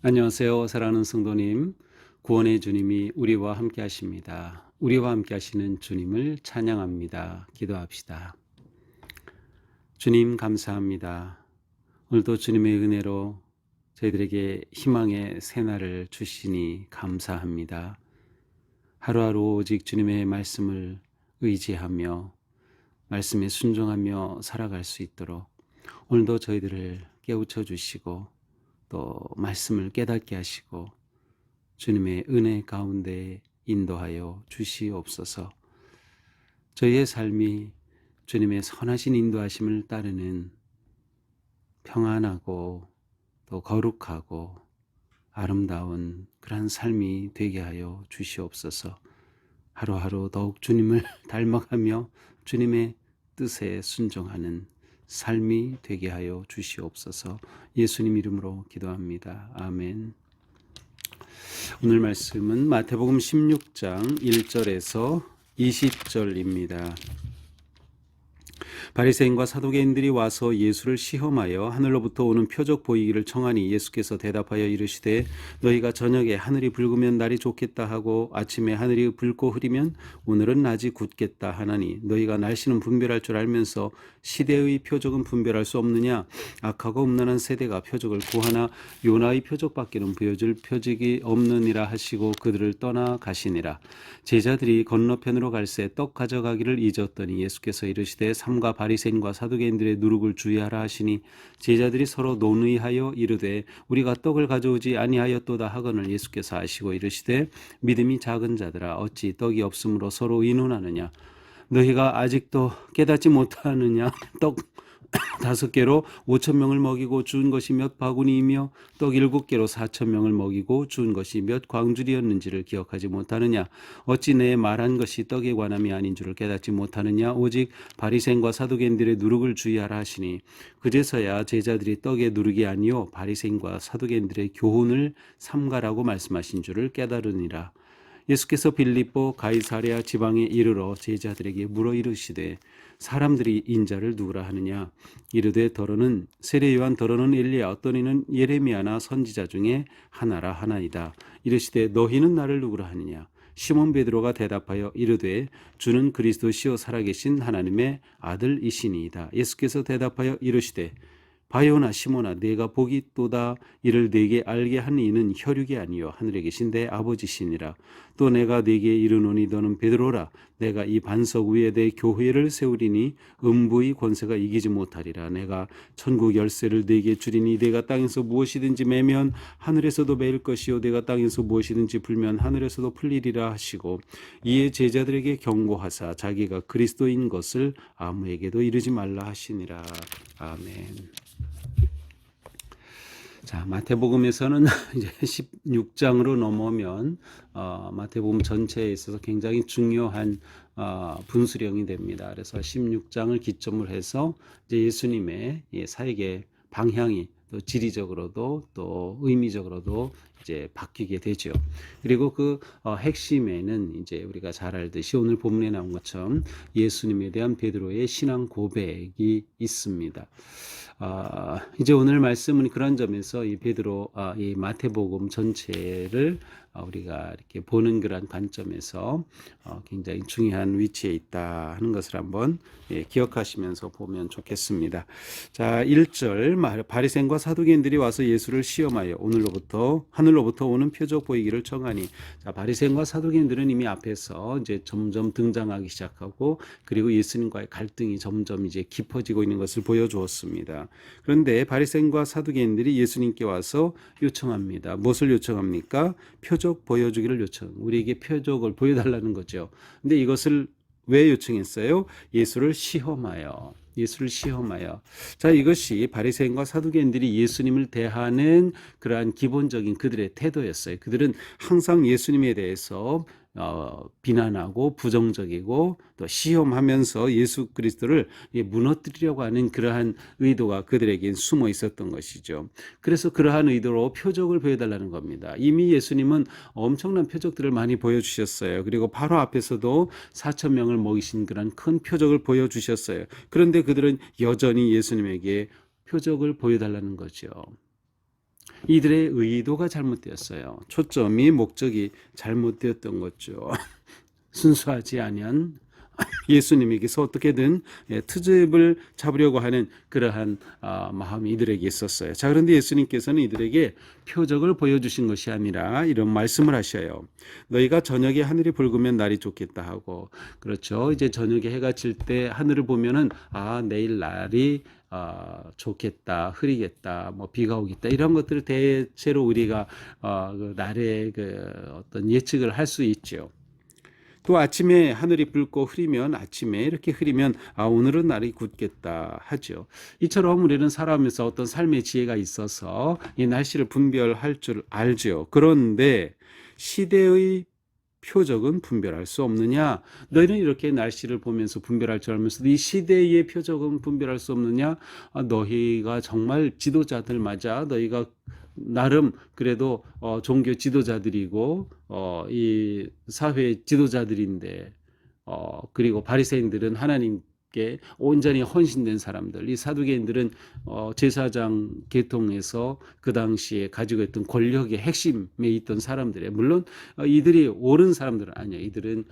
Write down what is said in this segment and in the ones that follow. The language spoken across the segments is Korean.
안녕하세요. 사랑하는 성도님, 구원의 주님이 우리와 함께 하십니다. 우리와 함께 하시는 주님을 찬양합니다. 기도합시다. 주님 감사합니다. 오늘도 주님의 은혜로 저희들에게 희망의 새날을 주시니 감사합니다. 하루하루 오직 주님의 말씀을 의지하며 말씀에 순종하며 살아갈 수 있도록 오늘도 저희들을 깨우쳐 주시고 또 말씀을 깨닫게 하시고 주님의 은혜 가운데 인도하여 주시옵소서. 저희의 삶이 주님의 선하신 인도하심을 따르는 평안하고 또 거룩하고 아름다운 그러한 삶이 되게 하여 주시옵소서. 하루하루 더욱 주님을 닮아가며 주님의 뜻에 순종하는 삶이 되게 하여 주시옵소서. 예수님 이름으로 기도합니다. 아멘. 오늘 말씀은 마태복음 16장 1절에서 20절입니다. 바리새인과 사두개인들이 와서 예수를 시험하여 하늘로부터 오는 표적 보이기를 청하니 예수께서 대답하여 이르시되 너희가 저녁에 하늘이 붉으면 날이 좋겠다 하고 아침에 하늘이 붉고 흐리면 오늘은 낮이 굳겠다 하나니 너희가 날씨는 분별할 줄 알면서 시대의 표적은 분별할 수 없느냐. 악하고 음란한 세대가 표적을 구하나 요나의 표적밖에는 보여줄 표적이 없느니라 하시고 그들을 떠나 가시니라. 제자들이 건너편으로 갈새 떡 가져가기를 잊었더니 예수께서 이르시되 삼가 바리새인과 사두개인들의 누룩을 주의하라 하시니 제자들이 서로 논의하여 이르되 우리가 떡을 가져오지 아니하였도다 하거늘 예수께서 아시고 이르시되 믿음이 작은 자들아 어찌 떡이 없으므로 서로 의논하느냐. 너희가 아직도 깨닫지 못하느냐. 떡 5개로 5,000명을 먹이고 준 것이 몇 바구니이며 떡 7개로 4,000명을 먹이고 준 것이 몇 광줄이었는지를 기억하지 못하느냐. 어찌 내 말한 것이 떡에 관함이 아닌 줄을 깨닫지 못하느냐. 오직 바리새인과 사두개인들의 누룩을 주의하라 하시니 그제서야 제자들이 떡의 누룩이 아니요 바리새인과 사두개인들의 교훈을 삼가라고 말씀하신 줄을 깨달으니라. 예수께서 빌립보 가이사랴 지방에 이르러 제자들에게 물어 이르시되 사람들이 인자를 누구라 하느냐. 이르되 더러는 세례 요한 더러는 엘리야 어떤 이는 예레미야나 선지자 중에 하나라 하나이다. 이르시되 너희는 나를 누구라 하느냐. 시몬 베드로가 대답하여 이르되 주는 그리스도시요 살아계신 하나님의 아들이시니이다. 예수께서 대답하여 이르시되 바요나 시몬아 네가 복이 있도다. 이를 네게 알게 한 이는 혈육이 아니요 하늘에 계신 내 아버지시니라. 또 내가 네게 이르노니 너는 베드로라. 내가 이 반석 위에 내 교회를 세우리니 음부의 권세가 이기지 못하리라. 내가 천국 열쇠를 네게 주리니 네가 땅에서 무엇이든지 매면 하늘에서도 매일 것이요 네가 땅에서 무엇이든지 풀면 하늘에서도 풀리리라 하시고 이에 제자들에게 경고하사 자기가 그리스도인 것을 아무에게도 이르지 말라 하시니라. 아멘. 자, 마태복음에서는 이제 16장으로 넘어오면 마태복음 전체에 있어서 굉장히 중요한 분수령이 됩니다. 그래서 16장을 기점으로 해서 이제 예수님의 사역의 방향이 또 지리적으로도 또 의미적으로도 이제 바뀌게 되죠. 그리고 그 핵심에는 이제 우리가 잘 알듯이 오늘 본문에 나온 것처럼 예수님에 대한 베드로의 신앙 고백이 있습니다. 이제 오늘 말씀은 그런 점에서 이 베드로, 이 마태복음 전체를 우리가 이렇게 보는 그런 관점에서 굉장히 중요한 위치에 있다 하는 것을 한번 기억하시면서 보면 좋겠습니다. 자, 1절 바리새인과 사두개인들이 와서 예수를 시험하여 하늘로부터 오는 표적 보이기를 청하니. 자, 바리새인과 사두개인들은 이미 앞에서 이제 점점 등장하기 시작하고 그리고 예수님과의 갈등이 점점 이제 깊어지고 있는 것을 보여주었습니다. 그런데 바리새인과 사두개인들이 예수님께 와서 요청합니다. 무엇을 요청합니까? 표적 보여주기를 우리에게 표적을 보여달라는 거죠. 근데 이것을 왜 요청했어요? 예수를 시험하여. 자, 이것이 바리새인과 사두개인들이 예수님을 대하는 그러한 기본적인 그들의 태도였어요. 그들은 항상 예수님에 대해서 비난하고 부정적이고 또 시험하면서 예수 그리스도를 무너뜨리려고 하는 그러한 의도가 그들에게 숨어 있었던 것이죠. 그래서 그러한 의도로 표적을 보여달라는 겁니다. 이미 예수님은 엄청난 표적들을 많이 보여주셨어요. 그리고 바로 앞에서도 4,000명을 먹이신 그런 큰 표적을 보여주셨어요. 그런데 그들은 여전히 예수님에게 표적을 보여달라는 거죠. 이들의 의도가 잘못되었어요. 초점이 목적이 잘못되었던 거죠. 순수하지 아니한 예수님에게서 어떻게든 트집을 잡으려고 하는 그러한 마음이 이들에게 있었어요. 자, 그런데 예수님께서는 이들에게 표적을 보여주신 것이 아니라 이런 말씀을 하셔요. 너희가 저녁에 하늘이 붉으면 날이 좋겠다 하고, 그렇죠. 이제 저녁에 해가 질 때 하늘을 보면은 내일 날이 좋겠다, 흐리겠다, 뭐 비가 오겠다 이런 것들을 대체로 우리가 그 날의 그 어떤 예측을 할 수 있죠. 또 아침에 하늘이 붉고 흐리면 아침에 이렇게 흐리면 오늘은 날이 굳겠다 하죠. 이처럼 우리는 살아가면서 어떤 삶의 지혜가 있어서 이 날씨를 분별할 줄 알죠. 그런데 시대의 표적은 분별할 수 없느냐? 너희는 이렇게 날씨를 보면서 분별할 줄 알면서도 이 시대의 표적은 분별할 수 없느냐? 너희가 정말 지도자들 맞아. 너희가 나름 그래도 종교 지도자들이고 이 사회 지도자들인데 그리고 바리새인들은 하나님께 온전히 헌신된 사람들, 이 사두개인들은 제사장 계통에서 그 당시에 가지고 있던 권력의 핵심에 있던 사람들이에요. 물론 이들이 옳은 사람들은 아니에요. 이들은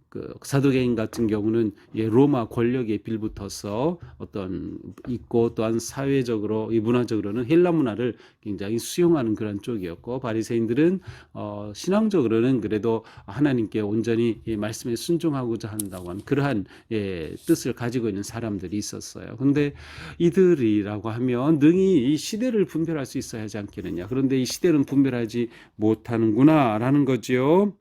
그 사두개인 같은 경우는 로마 권력에 빌붙어서 어떤 있고 또한 사회적으로 이 문화적으로는 헬라 문화를 굉장히 수용하는 그런 쪽이었고, 바리새인들은 신앙적으로는 그래도 하나님께 온전히 이 말씀에 순종하고자 한다고 하는 그러한 뜻을 가지고 있는 사람들이 있었어요. 그런데 이들이라고 하면 능히 이 시대를 분별할 수 있어야 하지 않겠느냐. 그런데 이 시대는 분별하지 못하는구나라는 거죠.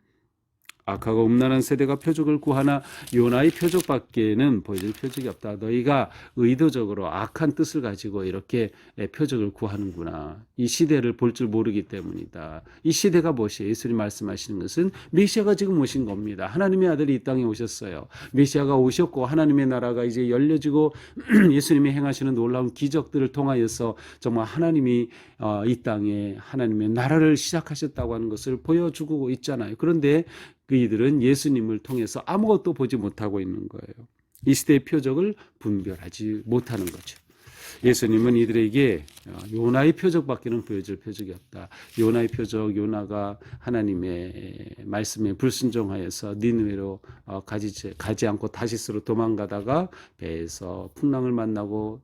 악하고 음란한 세대가 표적을 구하나 요나의 표적밖에는 보여줄 표적이 없다. 너희가 의도적으로 악한 뜻을 가지고 이렇게 표적을 구하는구나. 이 시대를 볼 줄 모르기 때문이다. 이 시대가 무엇이에요? 예수님 말씀하시는 것은 메시아가 지금 오신 겁니다. 하나님의 아들이 이 땅에 오셨어요. 메시아가 오셨고 하나님의 나라가 이제 열려지고 예수님이 행하시는 놀라운 기적들을 통하여서 정말 하나님이 이 땅에 하나님의 나라를 시작하셨다고 하는 것을 보여주고 있잖아요. 그런데 그이들은 예수님을 통해서 아무것도 보지 못하고 있는 거예요. 이 시대의 표적을 분별하지 못하는 거죠. 예수님은 이들에게 요나의 표적밖에는 보여줄 표적이 없다. 요나의 표적, 요나가 하나님의 말씀에 불순종하여서 니느웨로 가지 않고 다시스로 도망가다가 배에서 풍랑을 만나고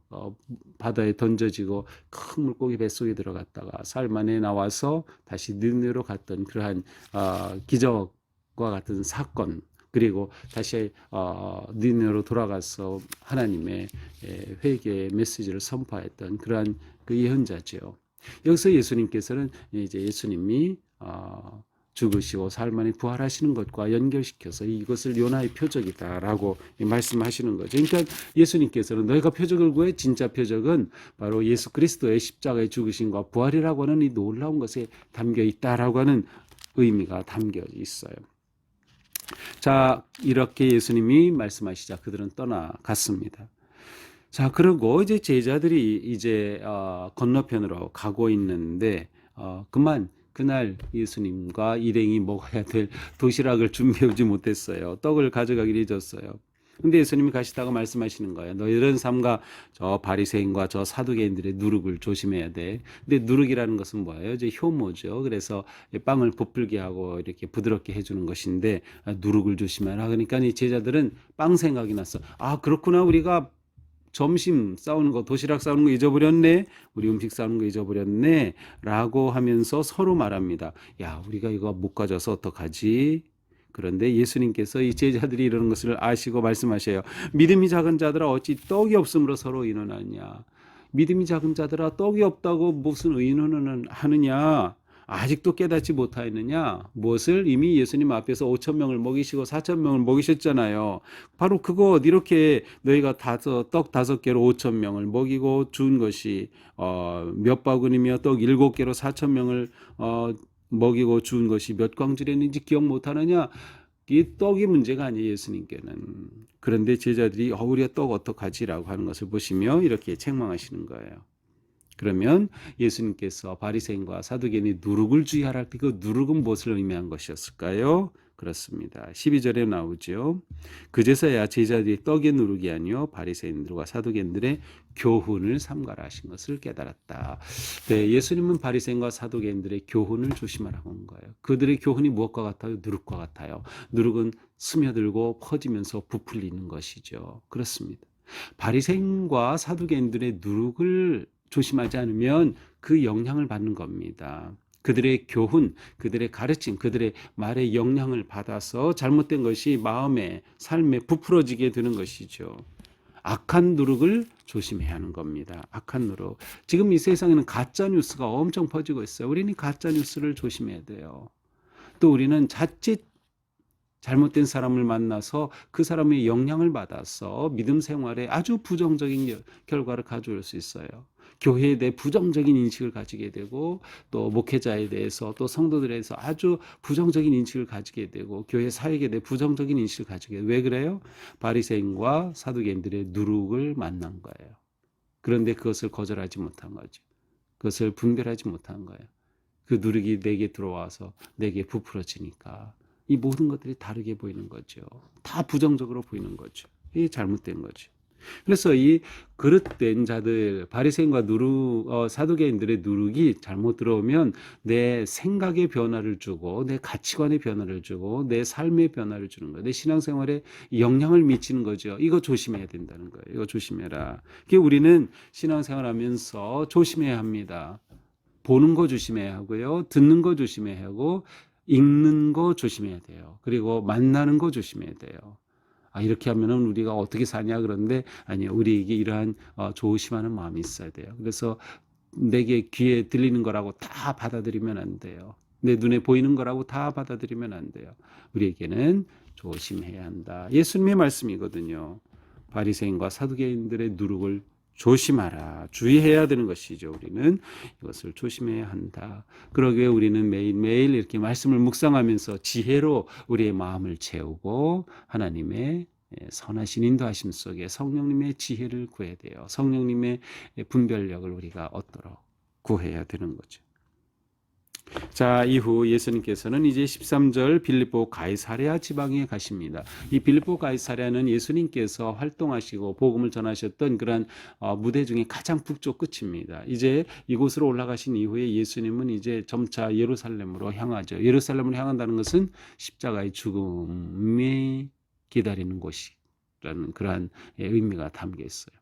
바다에 던져지고 큰 물고기 뱃속에 들어갔다가 사흘 만에 나와서 다시 니느웨로 갔던 그러한 기적 과 같은 사건, 그리고 다시 니느웨로 돌아가서 하나님의 회개의 메시지를 선포했던 그러한 그 예언자죠. 여기서 예수님께서는 이제 예수님이 죽으시고 사흘 만에 부활하시는 것과 연결시켜서 이것을 요나의 표적이다라고 말씀하시는 거죠. 그러니까 예수님께서는 너희가 표적을 구해, 진짜 표적은 바로 예수 그리스도의 십자가의 죽으심과 부활이라고 하는 이 놀라운 것에 담겨 있다라고 하는 의미가 담겨 있어요. 자, 이렇게 예수님이 말씀하시자 그들은 떠나갔습니다. 자, 그리고 이제 제자들이 이제 건너편으로 가고 있는데 그만 그날 예수님과 일행이 먹어야 될 도시락을 준비하지 못했어요. 떡을 가져가기로 해줬어요. 근데 예수님이 가시다가 말씀하시는 거예요. 너희들은 삼가 저 바리새인과 저 사두개인들의 누룩을 조심해야 돼. 근데 누룩이라는 것은 뭐예요? 이제 효모죠. 그래서 빵을 부풀게 하고 이렇게 부드럽게 해주는 것인데 누룩을 조심하라. 그러니까 이 제자들은 빵 생각이 났어. 그렇구나. 우리가 점심 싸우는 거, 도시락 싸우는 거 잊어버렸네. 우리 음식 싸우는 거 잊어버렸네. 라고 하면서 서로 말합니다. 야, 우리가 이거 못 가져서 어떡하지? 그런데 예수님께서 이 제자들이 이러는 것을 아시고 말씀하셔요. 믿음이 작은 자들아 어찌 떡이 없음으로 서로 의논하느냐. 믿음이 작은 자들아 떡이 없다고 무슨 의논을 하느냐. 아직도 깨닫지 못하였느냐. 무엇을? 이미 예수님 앞에서 5,000명을 먹이시고 4,000명을 먹이셨잖아요. 바로 그거 이렇게 너희가 떡 5개로 5,000명을 먹이고 준 것이 몇 바구니며 떡 7개로 4,000명을 먹이고 준 것이 몇 광줄이었는지 기억 못하느냐. 이 떡이 문제가 아니에요, 예수님께는. 그런데 제자들이 우리가 떡 어떡하지라고 하는 것을 보시며 이렇게 책망하시는 거예요. 그러면 예수님께서 바리새인과 사두개인이 누룩을 주의하라 할 때 그 누룩은 무엇을 의미한 것이었을까요? 그렇습니다. 12절에 나오죠. 그제서야 제자들이 떡의 누룩이 아니요 바리새인들과 사두개인들의 교훈을 삼가라 하신 것을 깨달았다. 네, 예수님은 바리새인과 사두개인들의 교훈을 조심하라고 한 거예요. 그들의 교훈이 무엇과 같아요? 누룩과 같아요. 누룩은 스며들고 퍼지면서 부풀리는 것이죠. 그렇습니다. 바리새인과 사두개인들의 누룩을 조심하지 않으면 그 영향을 받는 겁니다. 그들의 교훈, 그들의 가르침, 그들의 말의 영향을 받아서 잘못된 것이 마음에, 삶에 부풀어지게 되는 것이죠. 악한 누룩을 조심해야 하는 겁니다. 악한 누룩. 지금 이 세상에는 가짜 뉴스가 엄청 퍼지고 있어요. 우리는 가짜 뉴스를 조심해야 돼요. 또 우리는 자칫 잘못된 사람을 만나서 그 사람의 영향을 받아서 믿음 생활에 아주 부정적인 결과를 가져올 수 있어요. 교회에 대해 부정적인 인식을 가지게 되고 또 목회자에 대해서 또 성도들에 대해서 아주 부정적인 인식을 가지게 되고 교회 사역에 대해 부정적인 인식을 가지게 돼요. 왜 그래요? 바리새인과 사두개인들의 누룩을 만난 거예요. 그런데 그것을 거절하지 못한 거죠. 그것을 분별하지 못한 거예요. 그 누룩이 내게 들어와서 내게 부풀어지니까 이 모든 것들이 다르게 보이는 거죠. 다 부정적으로 보이는 거죠. 이게 잘못된 거죠. 그래서 이 그릇된 자들, 바리새인과 사두개인들의 누룩이 잘못 들어오면 내 생각의 변화를 주고 내 가치관의 변화를 주고 내 삶의 변화를 주는 거예요. 내 신앙생활에 영향을 미치는 거죠. 이거 조심해야 된다는 거예요. 이거 조심해라. 우리는 신앙생활하면서 조심해야 합니다. 보는 거 조심해야 하고요. 듣는 거 조심해야 하고 읽는 거 조심해야 돼요. 그리고 만나는 거 조심해야 돼요. 이렇게 하면은 우리가 어떻게 사냐 그런데 아니요. 우리에게 이러한 조심하는 마음이 있어야 돼요. 그래서 내게 귀에 들리는 거라고 다 받아들이면 안 돼요. 내 눈에 보이는 거라고 다 받아들이면 안 돼요. 우리에게는 조심해야 한다. 예수님의 말씀이거든요. 바리새인과 사두개인들의 누룩을 조심하라. 주의해야 되는 것이죠. 우리는 이것을 조심해야 한다. 그러기에 우리는 매일매일 이렇게 말씀을 묵상하면서 지혜로 우리의 마음을 채우고 하나님의 선하신 인도하심 속에 성령님의 지혜를 구해야 돼요. 성령님의 분별력을 우리가 얻도록 구해야 되는 거죠. 자, 이후 예수님께서는 이제 13절 빌립보 가이사랴 지방에 가십니다. 이 빌립보 가이사랴는 예수님께서 활동하시고 복음을 전하셨던 그런 무대 중에 가장 북쪽 끝입니다. 이제 이곳으로 올라가신 이후에 예수님은 이제 점차 예루살렘으로 향하죠. 예루살렘을 향한다는 것은 십자가의 죽음이 기다리는 곳이라는 그러한 의미가 담겨 있어요.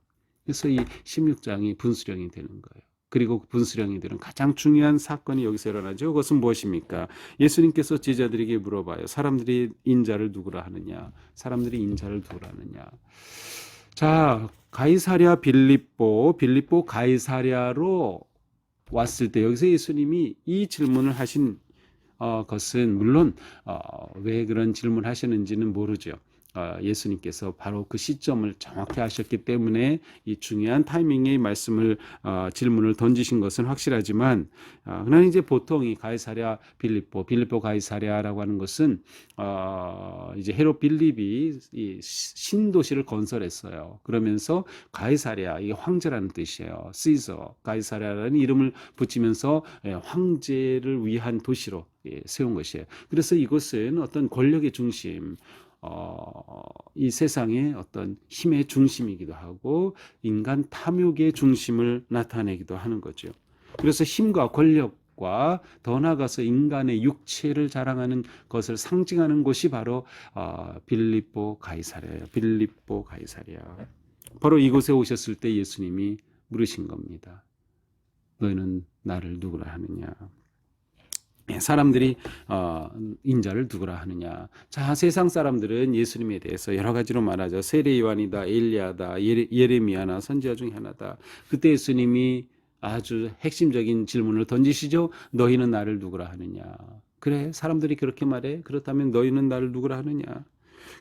그래서 이 16장이 분수령이 되는 거예요. 그리고 분수령이들은 가장 중요한 사건이 여기서 일어나죠. 그것은 무엇입니까? 예수님께서 제자들에게 물어봐요. 사람들이 인자를 누구라 하느냐? 사람들이 인자를 누구라 하느냐? 자, 가이사랴 빌립보 가이사랴로 왔을 때 여기서 예수님이 이 질문을 하신 것은 물론 왜 그런 질문을 하셨는지는 모르죠. 예수님께서 바로 그 시점을 정확히 하셨기 때문에 이 중요한 타이밍에 말씀을 질문을 던지신 것은 확실하지만 그러나 이제 보통 이 가이사랴 빌립보 가이사랴라고 하는 것은 이제 헤롯 빌립이 이 신도시를 건설했어요. 그러면서 가이사랴 이게 황제라는 뜻이에요. 시저 가이사랴라는 이름을 붙이면서 황제를 위한 도시로 세운 것이에요. 그래서 이것은 어떤 권력의 중심 이 세상의 어떤 힘의 중심이기도 하고 인간 탐욕의 중심을 나타내기도 하는 거죠. 그래서 힘과 권력과 더 나아가서 인간의 육체를 자랑하는 것을 상징하는 곳이 바로 빌립보 가이사랴예요. 빌립보 가이사랴. 바로 이곳에 오셨을 때 예수님이 물으신 겁니다. 너희는 나를 누구라 하느냐? 사람들이 인자를 누구라 하느냐. 자, 세상 사람들은 예수님에 대해서 여러 가지로 말하죠. 세례 요한이다, 엘리야다, 예레미야나 선지자 중에 하나다. 그때 예수님이 아주 핵심적인 질문을 던지시죠. 너희는 나를 누구라 하느냐. 그래, 사람들이 그렇게 말해. 그렇다면 너희는 나를 누구라 하느냐.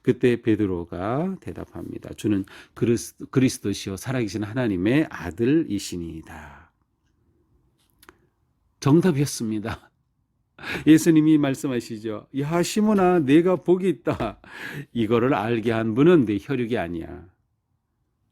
그때 베드로가 대답합니다. 주는 그리스도시요 살아계신 하나님의 아들이시니이다. 정답이었습니다. 예수님이 말씀하시죠. 야, 시몬아, 내가 복이 있다. 이거를 알게 한 분은 내 혈육이 아니야.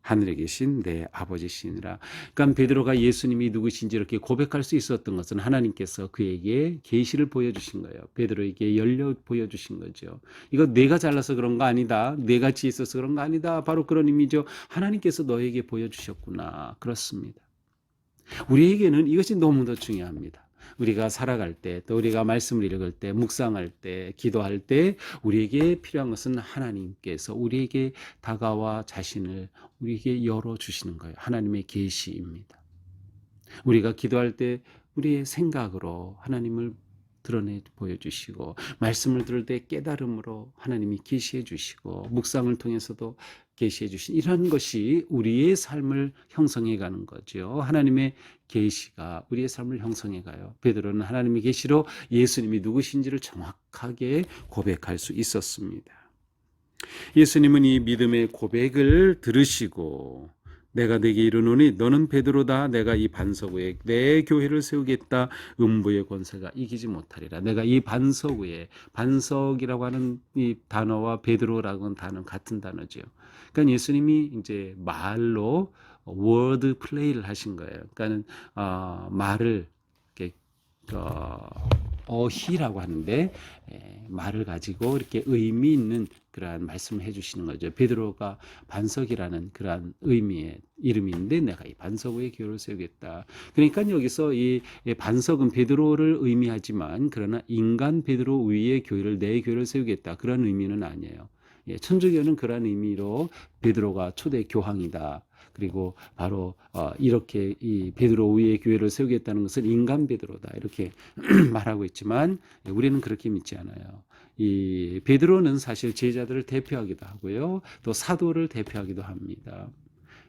하늘에 계신 내 아버지시니라. 그러니까 베드로가 예수님이 누구신지 이렇게 고백할 수 있었던 것은 하나님께서 그에게 계시를 보여주신 거예요. 베드로에게 열려 보여주신 거죠. 이거 내가 잘나서 그런 거 아니다. 내가 지혜 있어서 그런 거 아니다. 바로 그런 의미죠. 하나님께서 너에게 보여주셨구나. 그렇습니다. 우리에게는 이것이 너무도 중요합니다. 우리가 살아갈 때, 또 우리가 말씀을 읽을 때, 묵상할 때, 기도할 때 우리에게 필요한 것은 하나님께서 우리에게 다가와 자신을 우리에게 열어주시는 거예요. 하나님의 계시입니다. 우리가 기도할 때 우리의 생각으로 하나님을 드러내 보여주시고, 말씀을 들을 때 깨달음으로 하나님이 계시해 주시고, 묵상을 통해서도 계시해 주신 이런 것이 우리의 삶을 형성해 가는 거죠. 하나님의 계시가 우리의 삶을 형성해 가요. 베드로는 하나님의 계시로 예수님이 누구신지를 정확하게 고백할 수 있었습니다. 예수님은 이 믿음의 고백을 들으시고 내가 네게 이르노니 너는 베드로다. 내가 이 반석 위에 내 교회를 세우겠다. 음부의 권세가 이기지 못하리라. 내가 이 반석 위에, 반석이라고 하는 이 단어와 베드로라고 하는 단어는 같은 단어죠. 그러니까 예수님이 이제 말로 워드 플레이를 하신 거예요. 그러니까는 말을 이렇게 어히라고 하는데 말을 가지고 이렇게 의미 있는 그러한 말씀을 해주시는 거죠. 베드로가 반석이라는 그러한 의미의 이름인데 내가 이 반석 위에 교회를 세우겠다. 그러니까 여기서 이 반석은 베드로를 의미하지만 그러나 인간 베드로 위에 교회를 내 교회를 세우겠다. 그런 의미는 아니에요. 천주교는 그런 의미로 베드로가 초대 교황이다. 그리고 바로 이렇게 이 베드로 위에 교회를 세우겠다는 것은 인간 베드로다 이렇게 말하고 있지만 우리는 그렇게 믿지 않아요. 이 베드로는 사실 제자들을 대표하기도 하고요, 또 사도를 대표하기도 합니다.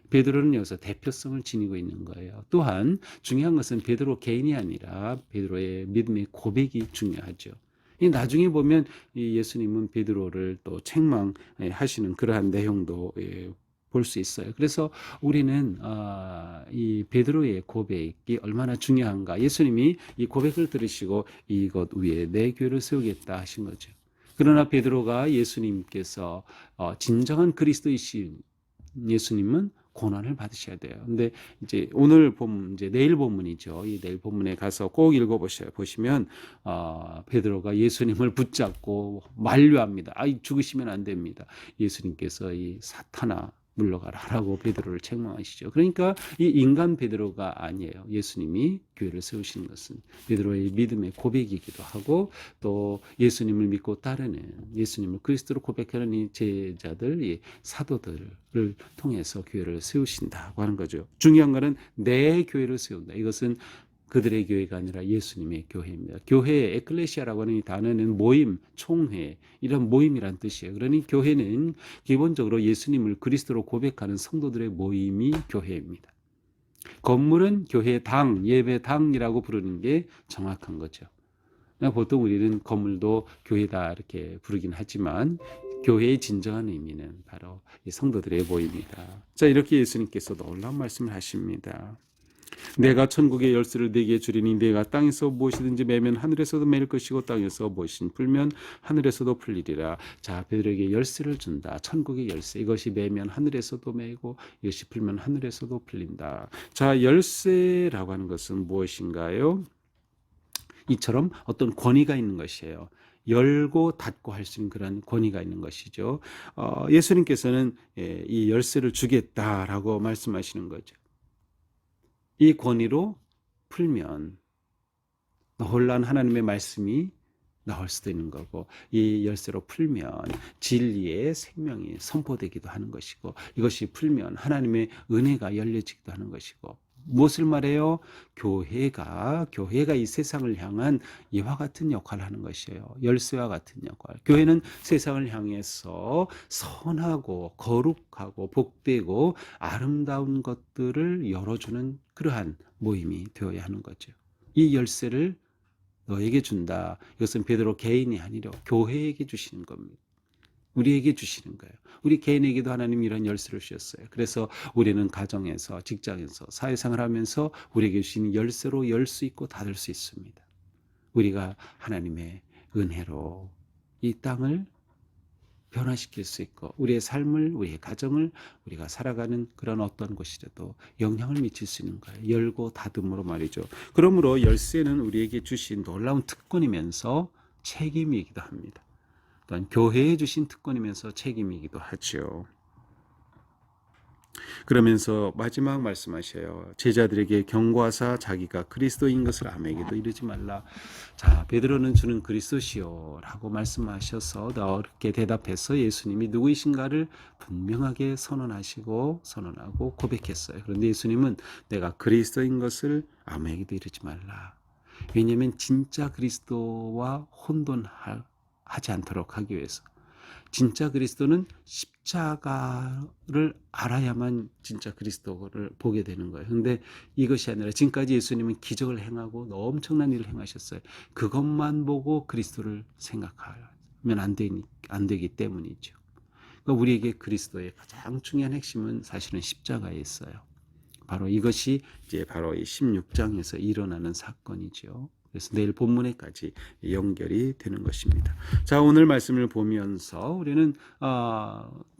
베드로는 여기서 대표성을 지니고 있는 거예요. 또한 중요한 것은 베드로 개인이 아니라 베드로의 믿음의 고백이 중요하죠. 나중에 보면 예수님은 베드로를 또 책망하시는 그러한 내용도 볼 수 있어요. 그래서 우리는 이 베드로의 고백이 얼마나 중요한가. 예수님이 이 고백을 들으시고 이것 위에 내 교회를 세우겠다 하신 거죠. 그러나 베드로가 예수님께서 진정한 그리스도이신 예수님은 고난을 받으셔야 돼요. 근데 이제 오늘 본문, 이제 내일 본문이죠. 이 내일 본문에 가서 꼭 읽어보셔요. 보시면 베드로가 예수님을 붙잡고 만류합니다. 죽으시면 안 됩니다. 예수님께서 이 사탄아 물러가라라고 베드로를 책망하시죠. 그러니까 이 인간 베드로가 아니에요. 예수님이 교회를 세우시는 것은 베드로의 믿음의 고백이기도 하고 또 예수님을 믿고 따르는 예수님을 그리스도로 고백하는 이 제자들, 이 사도들을 통해서 교회를 세우신다고 하는 거죠. 중요한 것은 내 교회를 세운다. 이것은 그들의 교회가 아니라 예수님의 교회입니다. 교회, 에클레시아라고 하는 이 단어는 모임, 총회, 이런 모임이란 뜻이에요. 그러니 교회는 기본적으로 예수님을 그리스도로 고백하는 성도들의 모임이 교회입니다. 건물은 교회당, 예배당이라고 부르는 게 정확한 거죠. 보통 우리는 건물도 교회다 이렇게 부르긴 하지만 교회의 진정한 의미는 바로 이 성도들의 모임이다. 자, 이렇게 예수님께서 놀라운 말씀을 하십니다. 내가 천국의 열쇠를 네게 주리니 네가 땅에서 무엇이든지 매면 하늘에서도 매일 것이고 땅에서 무엇이든지 풀면 하늘에서도 풀리리라. 자, 베드로에게 열쇠를 준다. 천국의 열쇠. 이것이 매면 하늘에서도 매고 이것이 풀면 하늘에서도 풀린다. 자, 열쇠라고 하는 것은 무엇인가요? 이처럼 어떤 권위가 있는 것이에요. 열고 닫고 할 수 있는 그런 권위가 있는 것이죠. 예수님께서는 이 열쇠를 주겠다라고 말씀하시는 거죠. 이 권위로 풀면 혼란 하나님의 말씀이 나올 수도 있는 거고, 이 열쇠로 풀면 진리의 생명이 선포되기도 하는 것이고, 이것이 풀면 하나님의 은혜가 열려지기도 하는 것이고, 무엇을 말해요? 교회가 이 세상을 향한 이와 같은 역할을 하는 것이에요. 열쇠와 같은 역할. 교회는 세상을 향해서 선하고 거룩하고 복되고 아름다운 것들을 열어주는 그러한 모임이 되어야 하는 거죠. 이 열쇠를 너에게 준다. 이것은 베드로 개인이 아니라 교회에게 주시는 겁니다. 우리에게 주시는 거예요. 우리 개인에게도 하나님이 이런 열쇠를 주셨어요. 그래서 우리는 가정에서, 직장에서, 사회생활 하면서 우리에게 주시는 열쇠로 열 수 있고 닫을 수 있습니다. 우리가 하나님의 은혜로 이 땅을 변화시킬 수 있고 우리의 삶을, 우리의 가정을, 우리가 살아가는 그런 어떤 곳이라도 영향을 미칠 수 있는 거예요. 열고 닫음으로 말이죠. 그러므로 열쇠는 우리에게 주신 놀라운 특권이면서 책임이기도 합니다. 또한 교회에 주신 특권이면서 책임이기도 하죠. 그러면서 마지막 말씀하셔요. 제자들에게 경고하사 자기가 그리스도인 것을 아무에게도 이르지 말라. 자, 베드로는 주는 그리스도시요라고 말씀하셔서 어렵게 대답해서 예수님이 누구이신가를 분명하게 선언하고 고백했어요. 그런데 예수님은 내가 그리스도인 것을 아무에게도 이르지 말라. 왜냐하면 진짜 그리스도와 혼돈하지 않도록 하기 위해서. 진짜 그리스도는 십자가를 알아야만 진짜 그리스도를 보게 되는 거예요. 그런데 이것이 아니라 지금까지 예수님은 기적을 행하고 엄청난 일을 행하셨어요. 그것만 보고 그리스도를 생각하면 안 되기 때문이죠. 그러니까 우리에게 그리스도의 가장 중요한 핵심은 사실은 십자가에 있어요. 바로 이것이 이제 바로 이 16장에서 일어나는 사건이죠. 그래서 내일 본문에까지 연결이 되는 것입니다. 자, 오늘 말씀을 보면서 우리는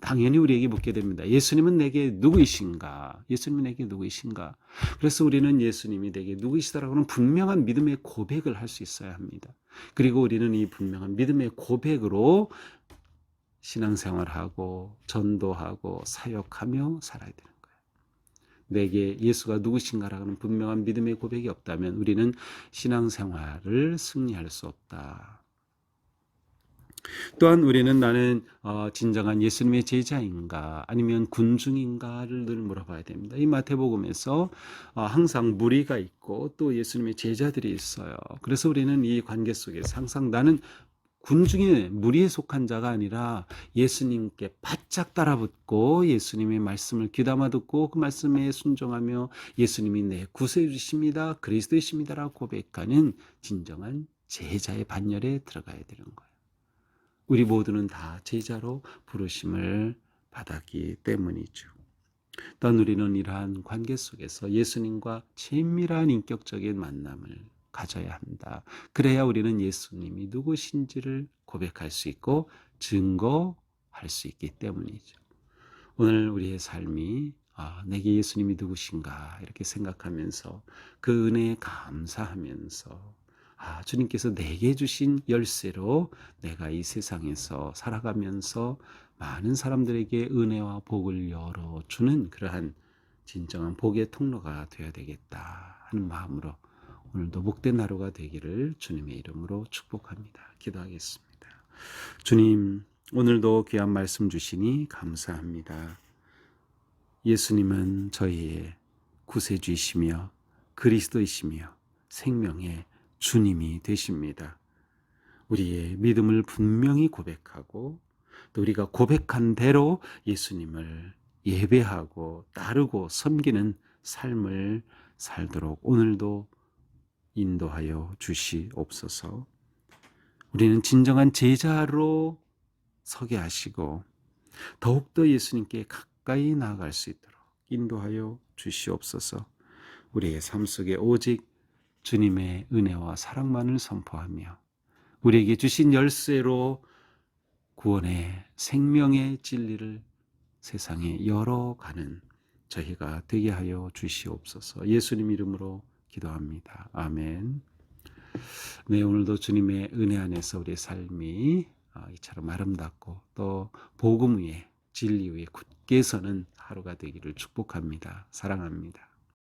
당연히 우리에게 묻게 됩니다. 예수님은 내게 누구이신가? 예수님은 내게 누구이신가? 그래서 우리는 예수님이 내게 누구이시다라고는 분명한 믿음의 고백을 할 수 있어야 합니다. 그리고 우리는 이 분명한 믿음의 고백으로 신앙생활하고 전도하고 사역하며 살아야 되는 거예요. 내게 예수가 누구신가라는 분명한 믿음의 고백이 없다면 우리는 신앙생활을 승리할 수 없다. 또한 우리는 나는 진정한 예수님의 제자인가 아니면 군중인가를 늘 물어봐야 됩니다. 이 마태복음에서 항상 무리가 있고 또 예수님의 제자들이 있어요. 그래서 우리는 이 관계 속에서 항상 나는 군중의 무리에 속한 자가 아니라 예수님께 바짝 따라붙고 예수님의 말씀을 귀담아 듣고 그 말씀에 순종하며 예수님이 내 구세주십니다, 그리스도이십니다라고 고백하는 진정한 제자의 반열에 들어가야 되는 거예요. 우리 모두는 다 제자로 부르심을 받았기 때문이죠. 또한 우리는 이러한 관계 속에서 예수님과 친밀한 인격적인 만남을 가져야 한다. 그래야 우리는 예수님이 누구신지를 고백할 수 있고 증거할 수 있기 때문이죠. 오늘 우리의 삶이 내게 예수님이 누구신가 이렇게 생각하면서 그 은혜에 감사하면서 주님께서 내게 주신 열쇠로 내가 이 세상에서 살아가면서 많은 사람들에게 은혜와 복을 열어주는 그러한 진정한 복의 통로가 되어야 되겠다 하는 마음으로 오늘도 복된 하루가 되기를 주님의 이름으로 축복합니다. 기도하겠습니다. 주님, 오늘도 귀한 말씀 주시니 감사합니다. 예수님은 저희의 구세주이시며 그리스도이시며 생명의 주님이 되십니다. 우리의 믿음을 분명히 고백하고 또 우리가 고백한 대로 예수님을 예배하고 따르고 섬기는 삶을 살도록 오늘도 인도하여 주시옵소서. 우리는 진정한 제자로 서게 하시고 더욱더 예수님께 가까이 나아갈 수 있도록 인도하여 주시옵소서. 우리의 삶 속에 오직 주님의 은혜와 사랑만을 선포하며 우리에게 주신 열쇠로 구원의 생명의 진리를 세상에 열어가는 저희가 되게 하여 주시옵소서. 예수님 이름으로 기도합니다. 아멘. 네, 오늘도 주님의 은혜 안에서 우리의 삶이 이처럼 아름답고 또 복음 위에 진리 위에 굳게 서는 하루가 되기를 축복합니다. 사랑합니다.